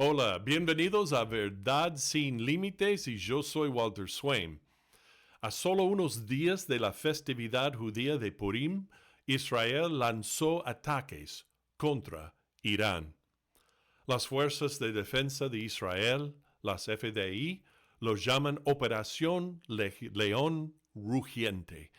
Hola, bienvenidos a Verdad Sin Límites y yo soy Walter Swain. A solo unos días de la festividad judía de Purim, Israel lanzó ataques contra Irán. Las Fuerzas de Defensa de Israel, las FDI, lo llaman Operación León Rugiente.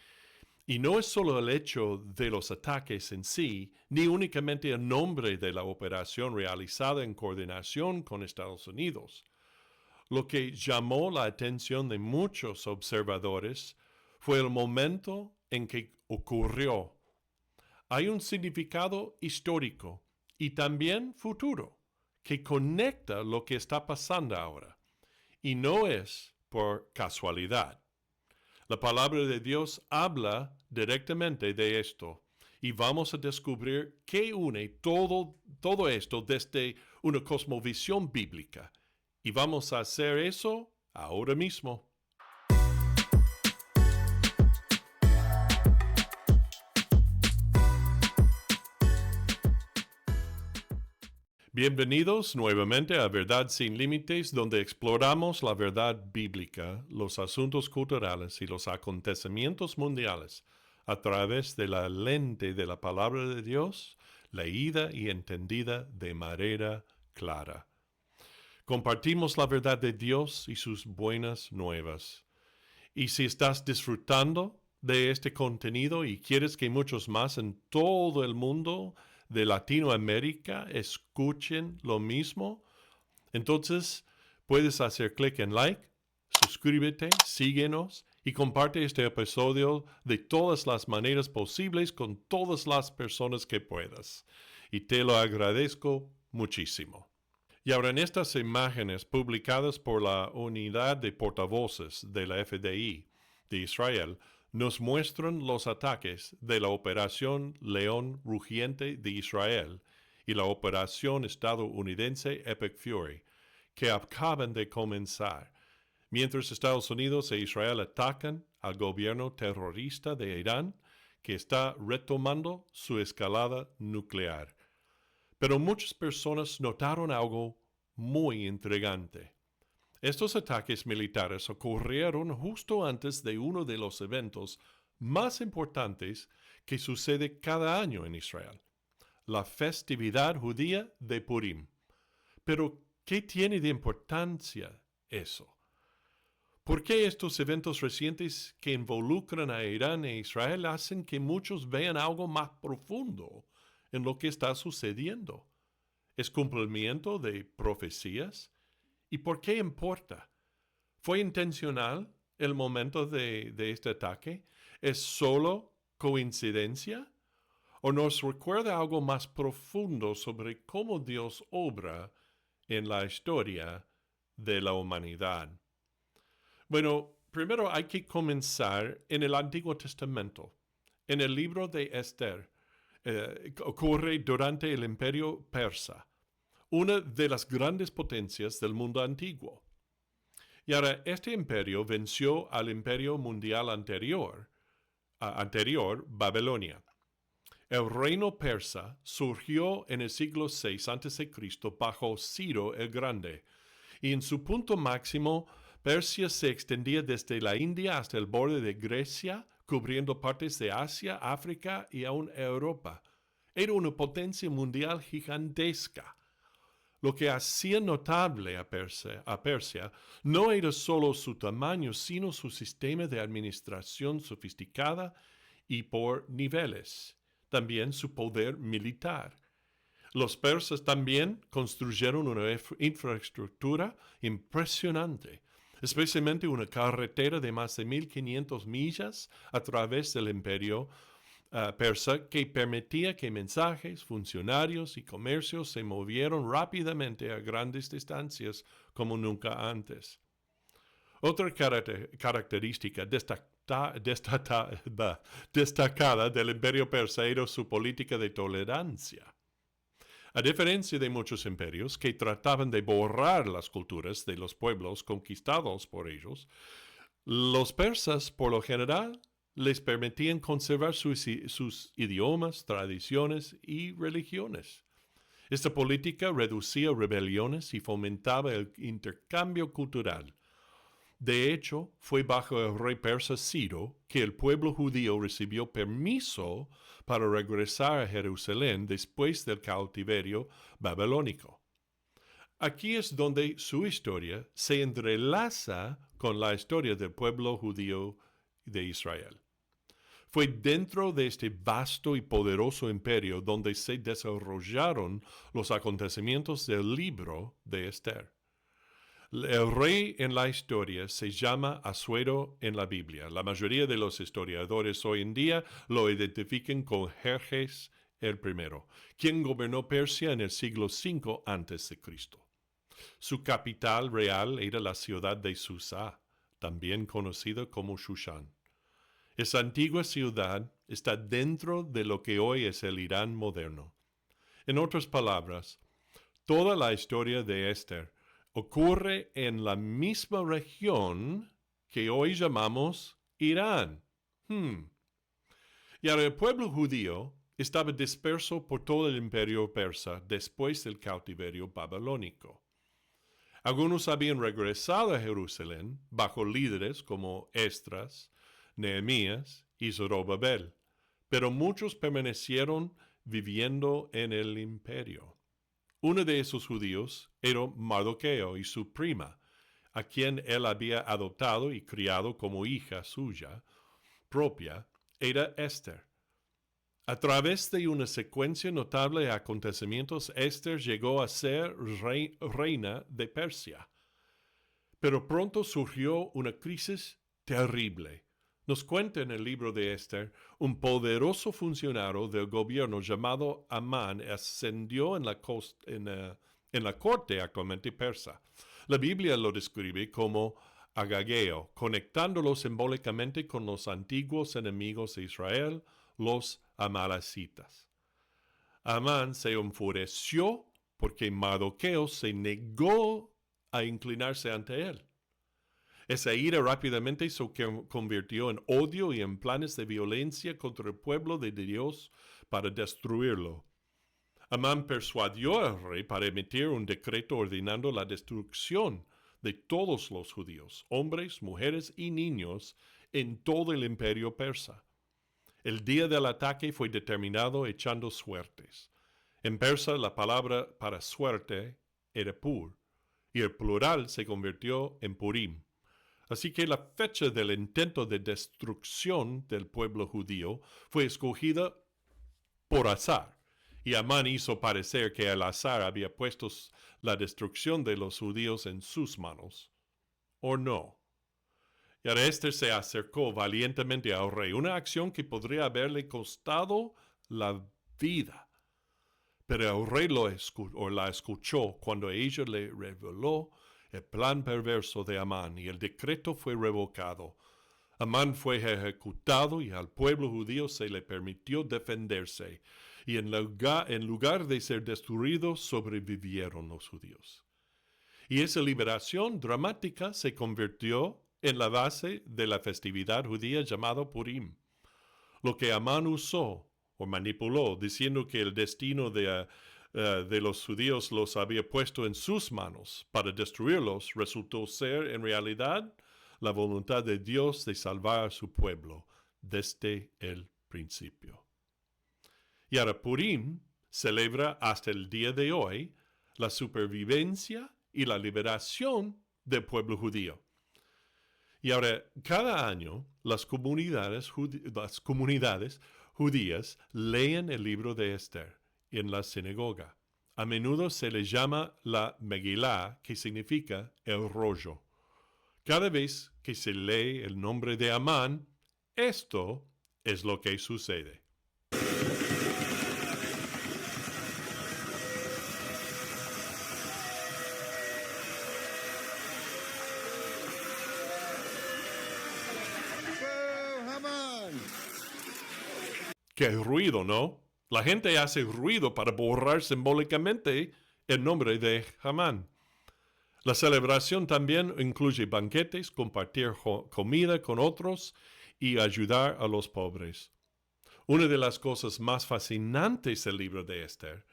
Y no es solo el hecho de los ataques en sí, ni únicamente el nombre de la operación realizada en coordinación con Estados Unidos. Lo que llamó la atención de muchos observadores fue el momento en que ocurrió. Hay un significado histórico y también futuro que conecta lo que está pasando ahora. Y no es por casualidad. La palabra de Dios habla directamente de esto y vamos a descubrir qué une todo esto desde una cosmovisión bíblica. Y vamos a hacer eso ahora mismo. Bienvenidos nuevamente a Verdad Sin Límites, donde exploramos la verdad bíblica, los asuntos culturales y los acontecimientos mundiales a través de la lente de la palabra de Dios, leída y entendida de manera clara. Compartimos la verdad de Dios y sus buenas nuevas. Y si estás disfrutando de este contenido y quieres que muchos más en todo el mundo de Latinoamérica escuchen lo mismo, entonces puedes hacer clic en like, suscríbete, síguenos y comparte este episodio de todas las maneras posibles con todas las personas que puedas. Y te lo agradezco muchísimo. Y ahora en estas imágenes publicadas por la Unidad de Portavoces de la FDI de Israel, nos muestran los ataques de la Operación León Rugiente de Israel y la Operación estadounidense Epic Fury, que acaban de comenzar, mientras Estados Unidos e Israel atacan al gobierno terrorista de Irán, que está retomando su escalada nuclear. Pero muchas personas notaron algo muy intrigante. Estos ataques militares ocurrieron justo antes de uno de los eventos más importantes que sucede cada año en Israel, la festividad judía de Purim. Pero, ¿qué tiene de importancia eso? ¿Por qué estos eventos recientes que involucran a Irán e Israel hacen que muchos vean algo más profundo en lo que está sucediendo? ¿Es cumplimiento de profecías? ¿Y por qué importa? ¿Fue intencional el momento de este ataque? ¿Es solo coincidencia? ¿O nos recuerda algo más profundo sobre cómo Dios obra en la historia de la humanidad? Bueno, primero hay que comenzar en el Antiguo Testamento, en el libro de Esther. Ocurre durante el Imperio Persa, una de las grandes potencias del mundo antiguo. Y ahora, este imperio venció al imperio mundial anterior, Babilonia. El reino persa surgió en el siglo VI a.C. bajo Ciro el Grande, y en su punto máximo, Persia se extendía desde la India hasta el borde de Grecia, cubriendo partes de Asia, África y aún Europa. Era una potencia mundial gigantesca. Lo que hacía notable a Persia no era solo su tamaño, sino su sistema de administración sofisticada y por niveles. También su poder militar. Los persas también construyeron una infraestructura impresionante, especialmente una carretera de más de 1,500 millas a través del imperio persa que permitía que mensajes, funcionarios y comercios se movieran rápidamente a grandes distancias como nunca antes. Otra característica destacada del imperio persa era su política de tolerancia. A diferencia de muchos imperios que trataban de borrar las culturas de los pueblos conquistados por ellos, los persas, por lo general, les permitían conservar sus idiomas, tradiciones y religiones. Esta política reducía rebeliones y fomentaba el intercambio cultural. De hecho, fue bajo el rey persa Ciro que el pueblo judío recibió permiso para regresar a Jerusalén después del cautiverio babilónico. Aquí es donde su historia se entrelaza con la historia del pueblo judío de Israel. Fue dentro de este vasto y poderoso imperio donde se desarrollaron los acontecimientos del libro de Esther. El rey en la historia se llama Asuero en la Biblia. La mayoría de los historiadores hoy en día lo identifican con Jerjes el I, quien gobernó Persia en el siglo V a.C. Su capital real era la ciudad de Susa, también conocida como Shushan. Esa antigua ciudad está dentro de lo que hoy es el Irán moderno. En otras palabras, toda la historia de Esther ocurre en la misma región que hoy llamamos Irán. Y ahora el pueblo judío estaba disperso por todo el imperio persa después del cautiverio babilónico. Algunos habían regresado a Jerusalén bajo líderes como Esdras, Nehemías y Zorobabel, pero muchos permanecieron viviendo en el imperio. Uno de esos judíos era Mardoqueo y su prima, a quien él había adoptado y criado como hija suya propia, era Esther. A través de una secuencia notable de acontecimientos, Esther llegó a ser reina de Persia. Pero pronto surgió una crisis terrible. Nos cuenta en el libro de Esther, un poderoso funcionario del gobierno llamado Amán ascendió en la corte actualmente persa. La Biblia lo describe como Agageo, conectándolo simbólicamente con los antiguos enemigos de Israel, los amalecitas. Amán se enfureció porque Mardoqueo se negó a inclinarse ante él. Esa ira rápidamente se convirtió en odio y en planes de violencia contra el pueblo de Dios para destruirlo. Amán persuadió al rey para emitir un decreto ordenando la destrucción de todos los judíos, hombres, mujeres y niños, en todo el imperio persa. El día del ataque fue determinado echando suertes. En persa la palabra para suerte era pur, y el plural se convirtió en purim. Así que la fecha del intento de destrucción del pueblo judío fue escogida por azar, y Amán hizo parecer que el azar había puesto la destrucción de los judíos en sus manos. ¿O no? Y ahora Esther se acercó valientemente al rey, una acción que podría haberle costado la vida. Pero el rey la escuchó cuando ella le reveló el plan perverso de Amán y el decreto fue revocado. Amán fue ejecutado y al pueblo judío se le permitió defenderse. Y en lugar de ser destruidos, sobrevivieron los judíos. Y esa liberación dramática se convirtió en la base de la festividad judía llamada Purim. Lo que Amán usó o manipuló, diciendo que el destino de los judíos los había puesto en sus manos para destruirlos, resultó ser en realidad la voluntad de Dios de salvar a su pueblo desde el principio. Y ahora Purim celebra hasta el día de hoy la supervivencia y la liberación del pueblo judío. Y ahora, cada año, las comunidades judías leen el libro de Esther en la sinagoga. A menudo se le llama la Megilá, que significa el rollo. Cada vez que se lee el nombre de Amán, esto es lo que sucede. ¡Qué ruido!, ¿no? La gente hace ruido para borrar simbólicamente el nombre de Amán. La celebración también incluye banquetes, compartir comida con otros y ayudar a los pobres. Una de las cosas más fascinantes del libro de Esther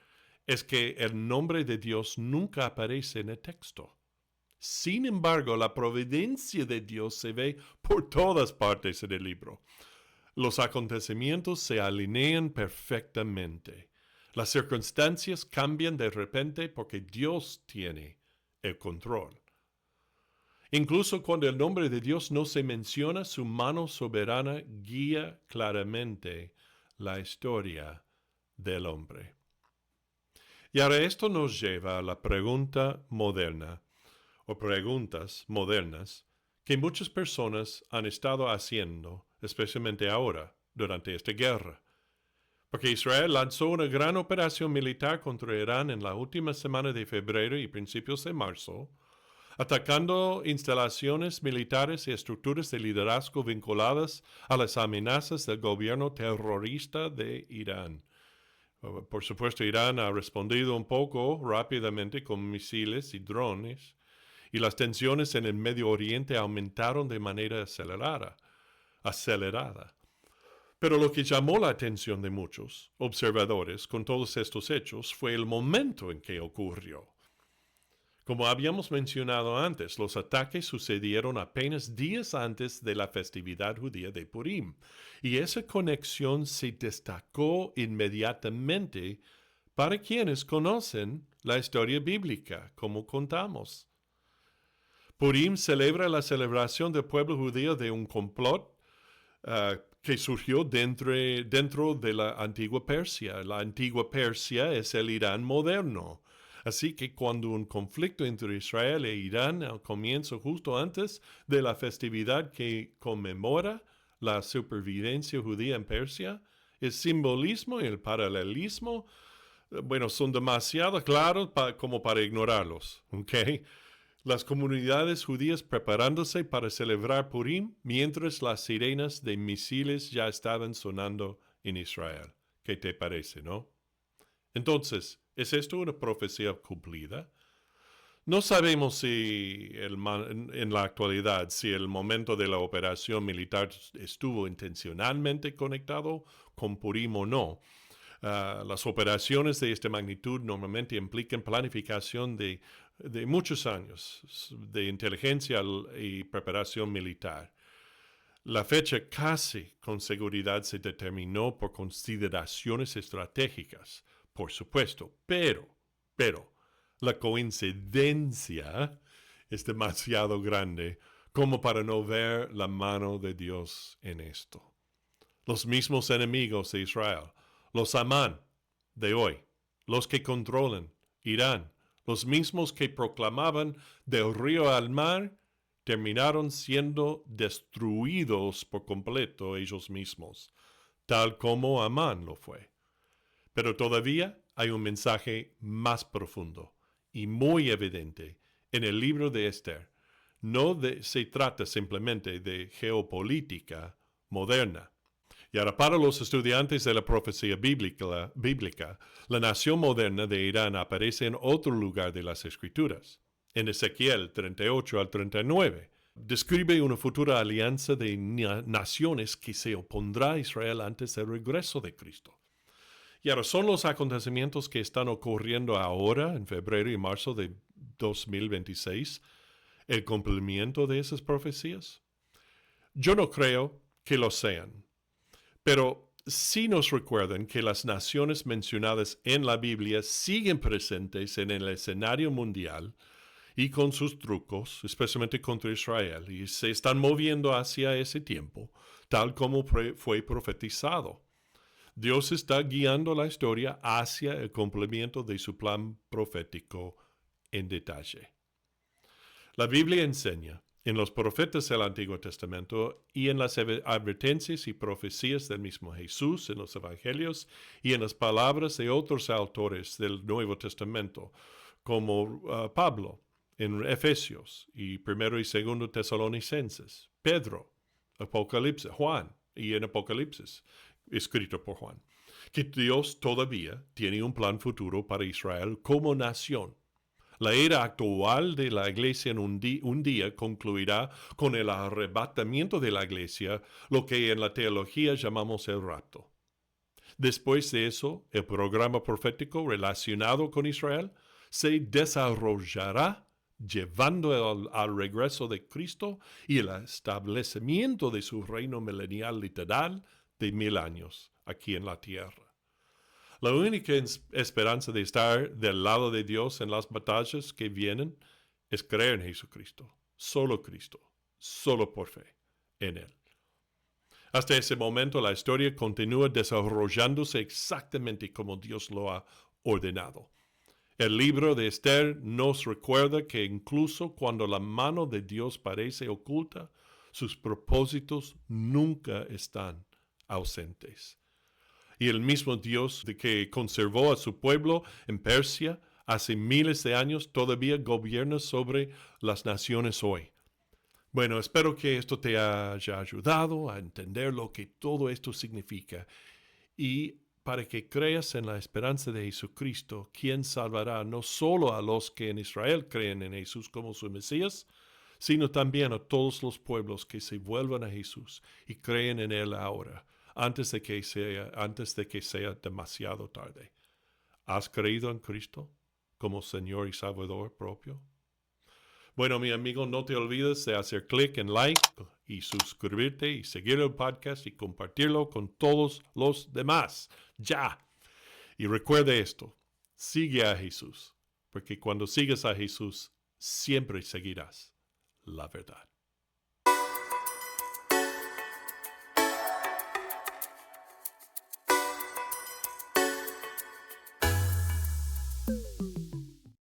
es que el nombre de Dios nunca aparece en el texto. Sin embargo, la providencia de Dios se ve por todas partes en el libro. Los acontecimientos se alinean perfectamente. Las circunstancias cambian de repente porque Dios tiene el control. Incluso cuando el nombre de Dios no se menciona, su mano soberana guía claramente la historia del hombre. Y ahora esto nos lleva a la pregunta moderna, o preguntas modernas, que muchas personas han estado haciendo, especialmente ahora, durante esta guerra. Porque Israel lanzó una gran operación militar contra Irán en la última semana de febrero y principios de marzo, atacando instalaciones militares y estructuras de liderazgo vinculadas a las amenazas del gobierno terrorista de Irán. Por supuesto, Irán ha respondido un poco rápidamente con misiles y drones, y las tensiones en el Medio Oriente aumentaron de manera acelerada. Pero lo que llamó la atención de muchos observadores con todos estos hechos fue el momento en que ocurrió. Como habíamos mencionado antes, los ataques sucedieron apenas días antes de la festividad judía de Purim, y esa conexión se destacó inmediatamente para quienes conocen la historia bíblica, como contamos. Purim celebra la celebración del pueblo judío de un complot que surgió dentro de la antigua Persia. La antigua Persia es el Irán moderno. Así que cuando un conflicto entre Israel e Irán comienza justo antes de la festividad que conmemora la supervivencia judía en Persia, el simbolismo y el paralelismo, son demasiado claros como para ignorarlos, ¿ok? Las comunidades judías preparándose para celebrar Purim mientras las sirenas de misiles ya estaban sonando en Israel. ¿Qué te parece, no? Entonces, ¿es esto una profecía cumplida? No sabemos si en la actualidad si el momento de la operación militar estuvo intencionalmente conectado con Purim o no. Las operaciones de esta magnitud normalmente implican planificación de muchos años de inteligencia y preparación militar. La fecha casi con seguridad se determinó por consideraciones estratégicas, por supuesto, pero, la coincidencia es demasiado grande como para no ver la mano de Dios en esto. Los mismos enemigos de Israel, los Amán de hoy, los que controlan Irán, los mismos que proclamaban del río al mar, terminaron siendo destruidos por completo ellos mismos, tal como Amán lo fue. Pero todavía hay un mensaje más profundo y muy evidente en el libro de Esther. Se trata simplemente de geopolítica moderna. Y ahora para los estudiantes de la profecía bíblica, la nación moderna de Irán aparece en otro lugar de las Escrituras. En Ezequiel 38 al 39, describe una futura alianza de naciones que se opondrá a Israel antes del regreso de Cristo. Y ahora son los acontecimientos que están ocurriendo ahora, en febrero y marzo de 2026, el cumplimiento de esas profecías. Yo no creo que lo sean. Pero sí nos recuerdan que las naciones mencionadas en la Biblia siguen presentes en el escenario mundial y con sus trucos, especialmente contra Israel, y se están moviendo hacia ese tiempo, tal como fue profetizado. Dios está guiando la historia hacia el cumplimiento de su plan profético en detalle. La Biblia enseña en los profetas del Antiguo Testamento y en las advertencias y profecías del mismo Jesús en los Evangelios y en las palabras de otros autores del Nuevo Testamento, como Pablo en Efesios y Primero y Segundo Tesalonicenses, Pedro, Apocalipsis, Juan y en Apocalipsis, escrito por Juan, que Dios todavía tiene un plan futuro para Israel como nación. La era actual de la iglesia en un día concluirá con el arrebatamiento de la iglesia, lo que en la teología llamamos el rapto. Después de eso, el programa profético relacionado con Israel se desarrollará llevando al regreso de Cristo y el establecimiento de su reino milenial literal de 1000 años aquí en la tierra. La única esperanza de estar del lado de Dios en las batallas que vienen es creer en Jesucristo, solo por fe en Él. Hasta ese momento la historia continúa desarrollándose exactamente como Dios lo ha ordenado. El libro de Esther nos recuerda que incluso cuando la mano de Dios parece oculta, sus propósitos nunca están ausentes. Y el mismo Dios que conservó a su pueblo en Persia hace miles de años todavía gobierna sobre las naciones hoy. Bueno, espero que esto te haya ayudado a entender lo que todo esto significa y para que creas en la esperanza de Jesucristo, quien salvará no solo a los que en Israel creen en Jesús como su Mesías, sino también a todos los pueblos que se vuelvan a Jesús y creen en Él ahora, antes de que sea demasiado tarde. ¿Has creído en Cristo como Señor y Salvador propio? Bueno, mi amigo, no te olvides de hacer clic en like y suscribirte y seguir el podcast y compartirlo con todos los demás. Ya. Y recuerda esto, sigue a Jesús, porque cuando sigues a Jesús, siempre seguirás la verdad.